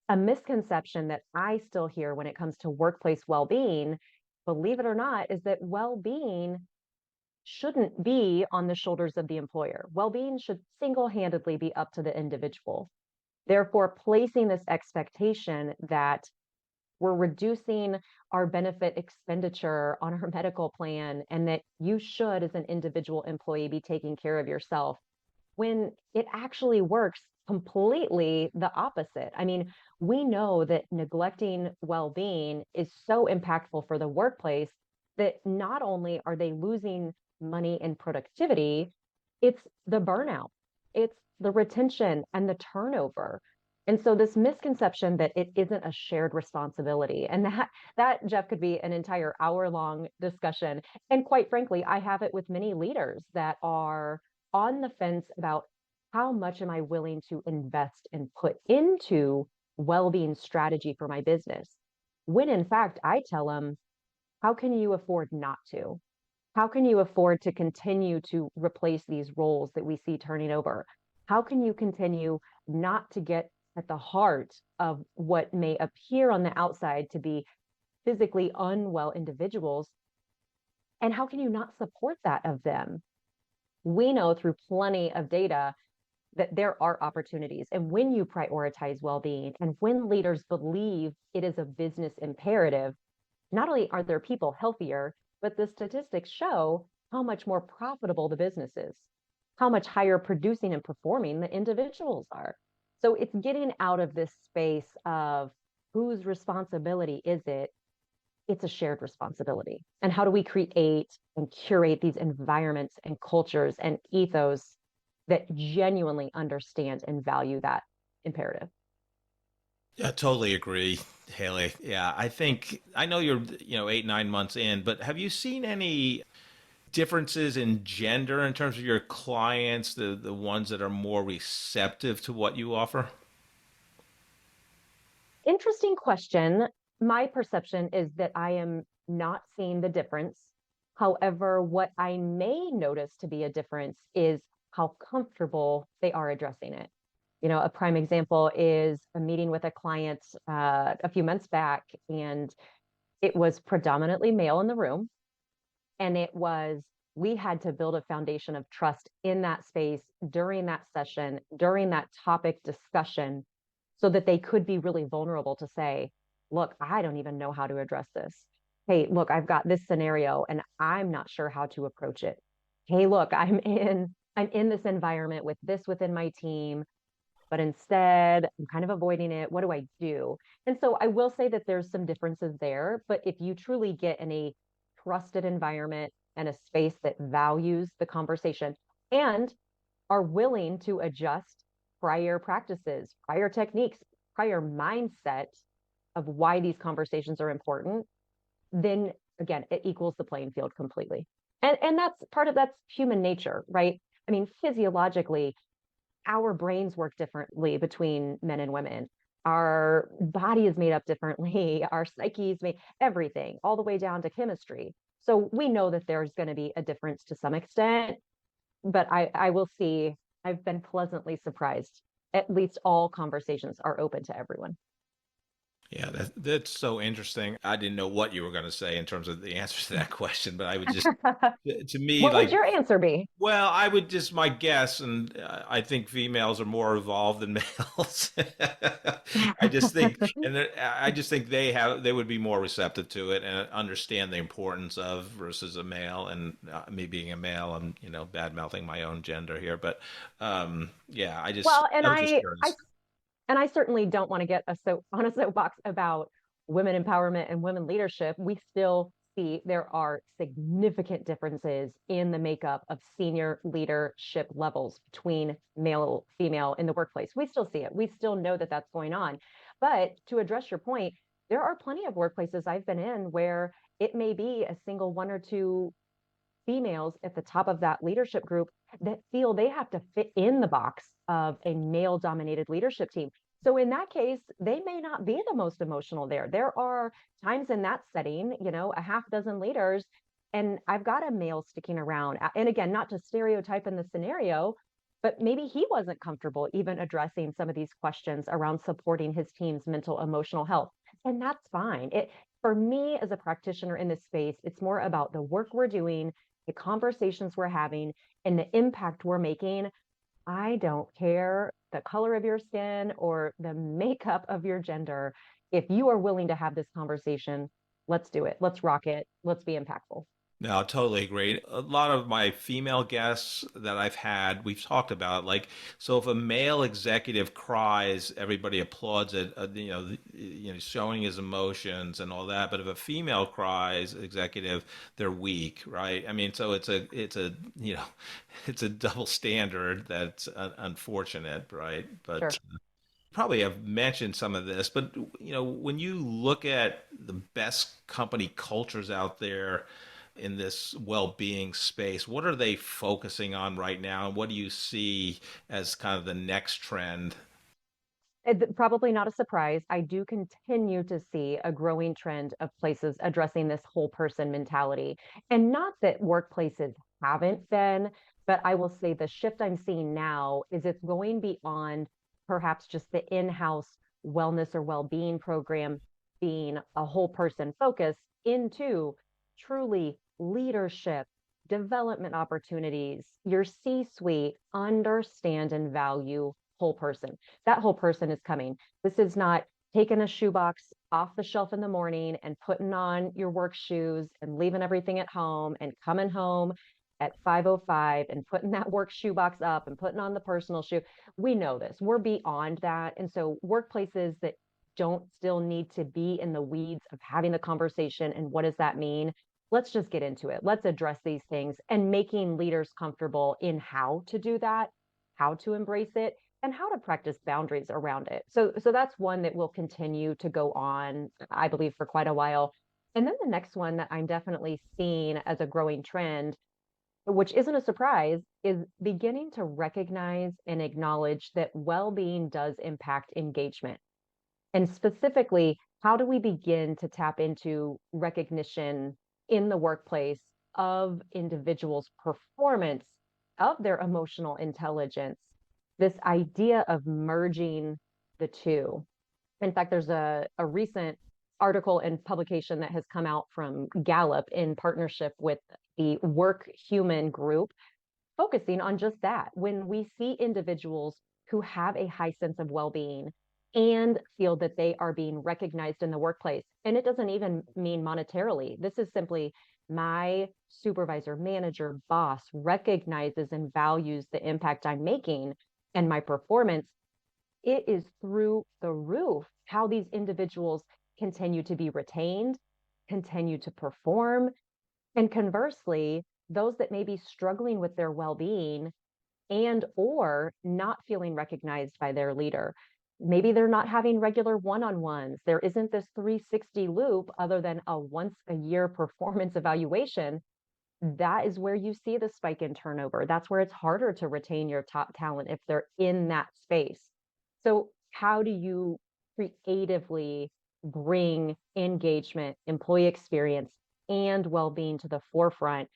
a misconception that I still hear when it comes to workplace well-being, believe it or not, is that well-being shouldn't be on the shoulders of the employer. Well-being should single-handedly be up to the individual. Therefore, placing this expectation that we're reducing our benefit expenditure on our medical plan and that you should, as an individual employee, be taking care of yourself when it actually works completely the opposite. I mean, we know that neglecting well being is so impactful for the workplace that not only are they losing money and productivity, it's the burnout, it's the retention and the turnover. And so this misconception that it isn't a shared responsibility, and that Jeff could be an entire hour long discussion. And quite frankly, I have it with many leaders that are on the fence about how much am I willing to invest and put into well-being strategy for my business. When in fact, I tell them, how can you afford not to? How can you afford to continue to replace these roles that we see turning over? How can you continue not to get at the heart of what may appear on the outside to be physically unwell individuals? And how can you not support that of them? We know through plenty of data that there are opportunities. And when you prioritize well-being and when leaders believe it is a business imperative, not only are their people healthier, but the statistics show how much more profitable the business is, how much higher producing and performing the individuals are. So it's getting out of this space of whose responsibility is it? It's a shared responsibility. And how do we create and curate these environments and cultures and ethos that genuinely understand and value that imperative? Yeah, totally agree, Haley. Yeah, I know you're, 8, 9 months in, but have you seen any differences in gender in terms of your clients, the ones that are more receptive to what you offer? Interesting question. My perception is that I am not seeing the difference. However, what I may notice to be a difference is how comfortable they are addressing it. A prime example is a meeting with a client a few months back, and it was predominantly male in the room. And we had to build a foundation of trust in that space during that session, during that topic discussion, so that they could be really vulnerable to say, look, I don't even know how to address this. Hey, look, I've got this scenario and I'm not sure how to approach it. Hey, look, I'm in this environment with this within my team, but instead I'm kind of avoiding it. What do I do? And so I will say that there's some differences there, but if you truly get in a trusted environment and a space that values the conversation and are willing to adjust prior practices, prior techniques, prior mindset of why these conversations are important, then again, it equals the playing field completely. And that's human nature, right? I mean, physiologically, our brains work differently between men and women. Our body is made up differently. Our psyche is made everything, all the way down to chemistry. So we know that there's going to be a difference to some extent, but I will see, I've been pleasantly surprised. At least all conversations are open to everyone. Yeah, that's so interesting. I didn't know what you were going to say in terms of the answer to that question, but I would just, to me, What would like, your answer be? well, I would just my guess, and I think females are more evolved than males. I just think, I just think they would be more receptive to it and understand the importance of versus a male. And me being a male, I'm bad mouthing my own gender here, but yeah, Well, I was just curious. and I certainly don't want to get on a soapbox about women empowerment and women leadership, we still see there are significant differences in the makeup of senior leadership levels between male, female in the workplace. We still see it. We still know that that's going on. But to address your point, there are plenty of workplaces I've been in where it may be a single one or two females at the top of that leadership group that feel they have to fit in the box of a male dominated leadership team. So in that case, they may not be the most emotional there. There are times in that setting, a half dozen leaders, and I've got a male sticking around. And again, not to stereotype in the scenario, but maybe he wasn't comfortable even addressing some of these questions around supporting his team's mental emotional health. And that's fine. For me as a practitioner in this space, it's more about the work we're doing, the conversations we're having, and the impact we're making. I don't care the color of your skin or the makeup of your gender. If you are willing to have this conversation, let's do it. Let's rock it. Let's be impactful. No, I totally agree. A lot of my female guests that I've had, we've talked about like, so if a male executive cries, everybody applauds it, showing his emotions and all that. But if a female cries, executive, they're weak, right? I mean, so it's a double standard that's unfortunate, right? Sure. But probably have mentioned some of this, but when you look at the best company cultures out there in this well-being space, what are they focusing on right now, and what do you see as kind of the next trend? Probably not a surprise. I do continue to see a growing trend of places addressing this whole person mentality. And not that workplaces haven't been, but I will say the shift I'm seeing now is it's going beyond perhaps just the in-house wellness or well-being program being a whole person focus into truly leadership, development opportunities, your C-suite understand and value whole person. That whole person is coming. This is not taking a shoebox off the shelf in the morning and putting on your work shoes and leaving everything at home and coming home at 5:05 and putting that work shoebox up and putting on the personal shoe. We know this. We're beyond that. And so workplaces that don't still need to be in the weeds of having the conversation and what does that mean? Let's just get into it. Let's address these things and making leaders comfortable in how to do that, how to embrace it, and how to practice boundaries around it. So that's one that will continue to go on, I believe, for quite a while. And then the next one that I'm definitely seeing as a growing trend, which isn't a surprise, is beginning to recognize and acknowledge that well-being does impact engagement. And specifically, how do we begin to tap into recognition in the workplace of individuals' performance, of their emotional intelligence, this idea of merging the two. In fact, there's a recent article and publication that has come out from Gallup in partnership with the Work Human group, focusing on just that. When we see individuals who have a high sense of well-being and feel that they are being recognized in the workplace, and it doesn't even mean monetarily. This is simply my supervisor, manager, boss recognizes and values the impact I'm making and my performance. It is through the roof how these individuals continue to be retained, continue to perform, and conversely, those that may be struggling with their well-being and or not feeling recognized by their leader. Maybe they're not having regular one-on-ones. There isn't this 360 loop other than a once a year performance evaluation. That is where you see the spike in turnover. That's where it's harder to retain your top talent if they're in that space. So how do you creatively bring engagement, employee experience, and well-being to the forefront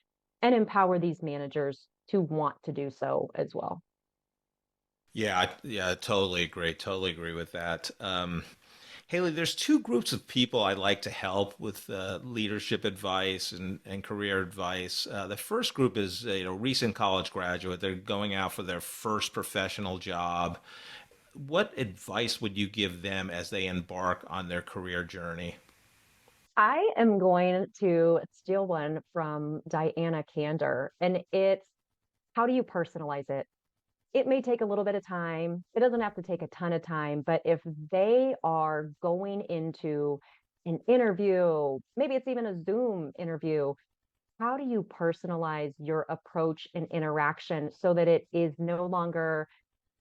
and empower these managers to want to do so as well? Yeah, totally agree. Totally agree with that. Haley, there's two groups of people I like to help with leadership advice and career advice. The first group is recent college graduate. They're going out for their first professional job. What advice would you give them as they embark on their career journey? I am going to steal one from Diana Kander, and it's how do you personalize it? It may take a little bit of time. It doesn't have to take a ton of time, but if they are going into an interview, maybe it's even a Zoom interview, how do you personalize your approach and interaction so that it is no longer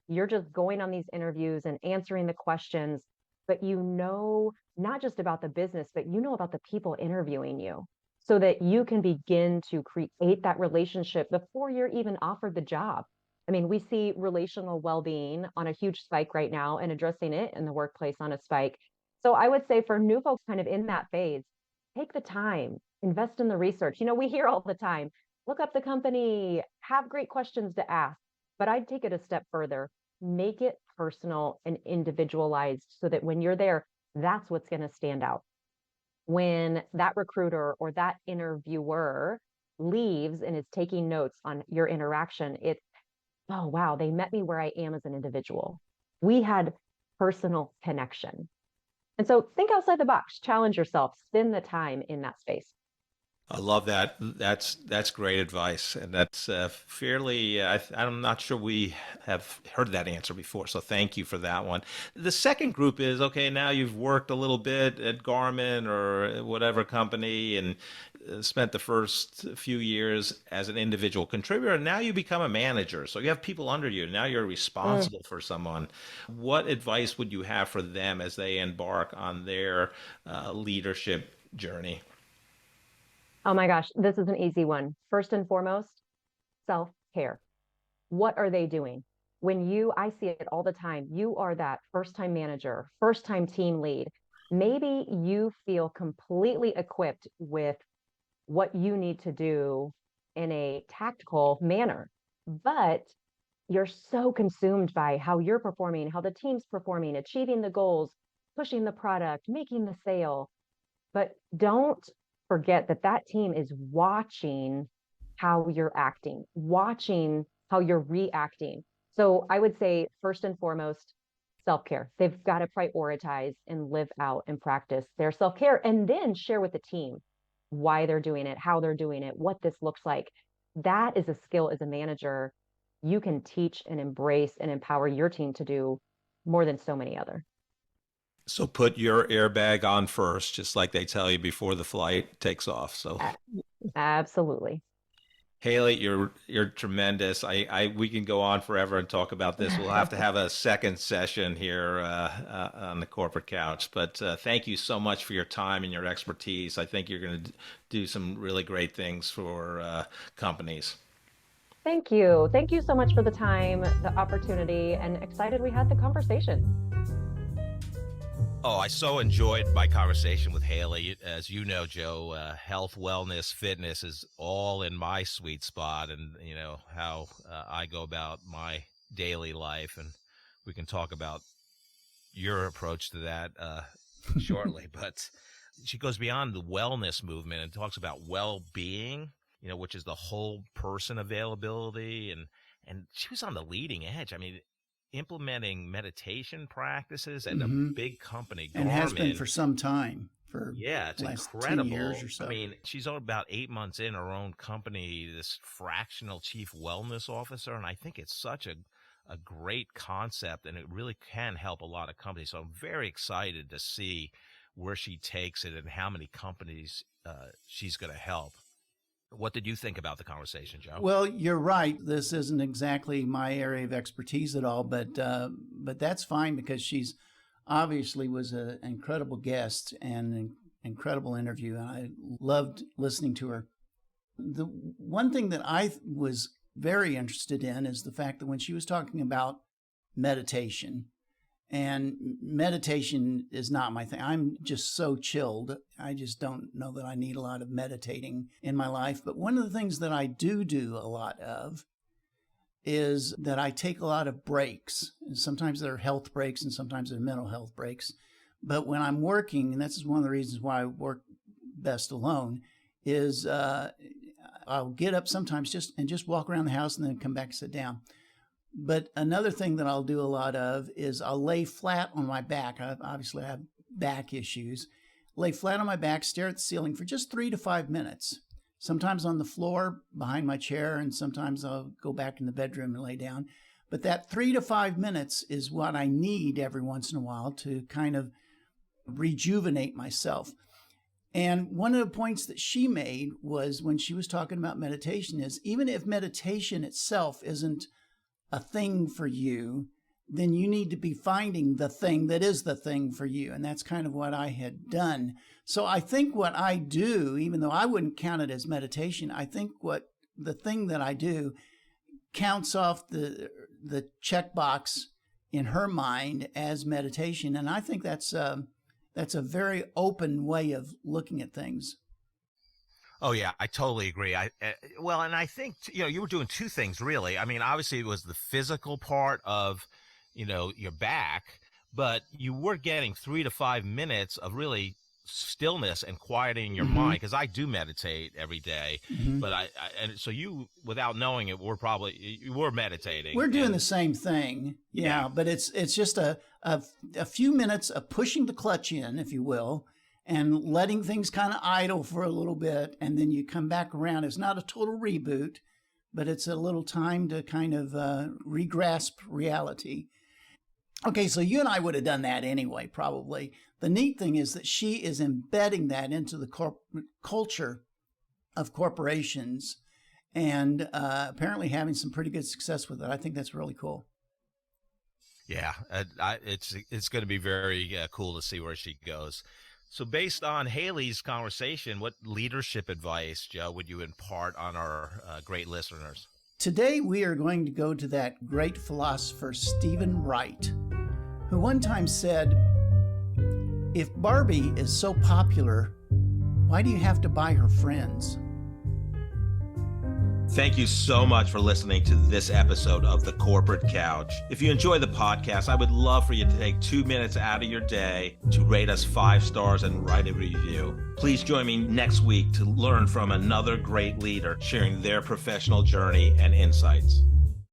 you're just going on these interviews and answering the questions, but you know not just about the business, but you know about the people interviewing you so that you can begin to create that relationship before you're even offered the job. I mean, we see relational well-being on a huge spike right now and addressing it in the workplace on a spike. So I would say for new folks kind of in that phase, take the time, invest in the research. You know, we hear all the time, look up the company, have great questions to ask. But I'd take it a step further, make it personal and individualized so that when you're there, that's what's going to stand out. When that recruiter or that interviewer leaves and is taking notes on your interaction, it's, oh, wow, they met me where I am as an individual. We had personal connection. And so think outside the box, challenge yourself, spend the time in that space. I love that. That's great advice, and that's fairly. I'm not sure we have heard that answer before, so thank you for that one. The second group is okay. Now you've worked a little bit at Garmin or whatever company, and spent the first few years as an individual contributor. And now you become a manager, so you have people under you. Now you're responsible for someone. What advice would you have for them as they embark on their leadership journey? Oh my gosh, this is an easy one. First and foremost, self-care. What are they doing? I see it all the time, you are that first-time manager, first-time team lead. Maybe you feel completely equipped with what you need to do in a tactical manner, but you're so consumed by how you're performing, how the team's performing, achieving the goals, pushing the product, making the sale. But don't forget that that team is watching how you're acting, watching how you're reacting. So I would say, first and foremost, self-care. They've got to prioritize and live out and practice their self-care, and then share with the team why they're doing it, how they're doing it, what this looks like. That is a skill as a manager you can teach and embrace and empower your team to do more than so many other. So put your airbag on first, just like they tell you before the flight takes off. So absolutely. Haley, you're tremendous. We can go on forever and talk about this. We'll have to have a second session here on the Corporate Couch. But thank you so much for your time and your expertise. I think you're going to do some really great things for companies. Thank you. Thank you so much for the time, the opportunity, and excited we had the conversation. Oh, I so enjoyed my conversation with Haley. As you know, Joe, health, wellness, fitness is all in my sweet spot, and you know how I go about my daily life, and we can talk about your approach to that shortly. But she goes beyond the wellness movement and talks about well-being, you know, which is the whole person availability, and she was on the leading edge. I mean, implementing meditation practices at a big company, Garmin, and has been for some time. It's incredible. 10 years or so. I mean, she's about 8 months in her own company, this fractional chief wellness officer, and I think it's such a great concept, and it really can help a lot of companies. So I'm very excited to see where she takes it and how many companies she's going to help. What did you think about the conversation, Joe? Well, you're right. This isn't exactly my area of expertise at all, but that's fine because she's obviously was an incredible guest and an incredible interview, and I loved listening to her. The one thing that I was very interested in is the fact that when she was talking about meditation, and meditation is not my thing. I'm just so chilled. I just don't know that I need a lot of meditating in my life. But one of the things that I do a lot of is that I take a lot of breaks. And sometimes they're health breaks and sometimes they're mental health breaks. But when I'm working, and this is one of the reasons why I work best alone, is I'll get up sometimes just walk around the house and then come back and sit down. But another thing that I'll do a lot of is I'll lay flat on my back. Obviously, I have back issues. Lay flat on my back, stare at the ceiling for just 3 to 5 minutes. Sometimes on the floor behind my chair, and sometimes I'll go back in the bedroom and lay down. But that 3 to 5 minutes is what I need every once in a while to kind of rejuvenate myself. And one of the points that she made was when she was talking about meditation is even if meditation itself isn't a thing for you, then you need to be finding the thing that is the thing for you. And that's kind of what I had done. So I think what I do, even though I wouldn't count it as meditation, I think what the thing that I do counts off the checkbox in her mind as meditation. And I think that's a very open way of looking at things. Oh yeah, I totally agree. And I think you were doing two things really. I mean, obviously it was the physical part of your back, but you were getting 3 to 5 minutes of really stillness and quieting your mind, because I do meditate every day. But and so you, without knowing it, you were meditating. We're doing the same thing, yeah. But it's just a few minutes of pushing the clutch in, if you will, and letting things kind of idle for a little bit, and then you come back around. It's not a total reboot, but it's a little time to kind of regrasp reality. Okay, so you and I would have done that anyway, probably. The neat thing is that she is embedding that into the culture of corporations and apparently having some pretty good success with it. I think that's really cool. Yeah, it's going to be very cool to see where she goes. So based on Haley's conversation, what leadership advice, Joe, would you impart on our great listeners? Today, we are going to go to that great philosopher, Stephen Wright, who one time said, "If Barbie is so popular, why do you have to buy her friends?" Thank you so much for listening to this episode of The Corporate Couch. If you enjoy the podcast, I would love for you to take 2 minutes out of your day to rate us 5 stars and write a review. Please join me next week to learn from another great leader sharing their professional journey and insights.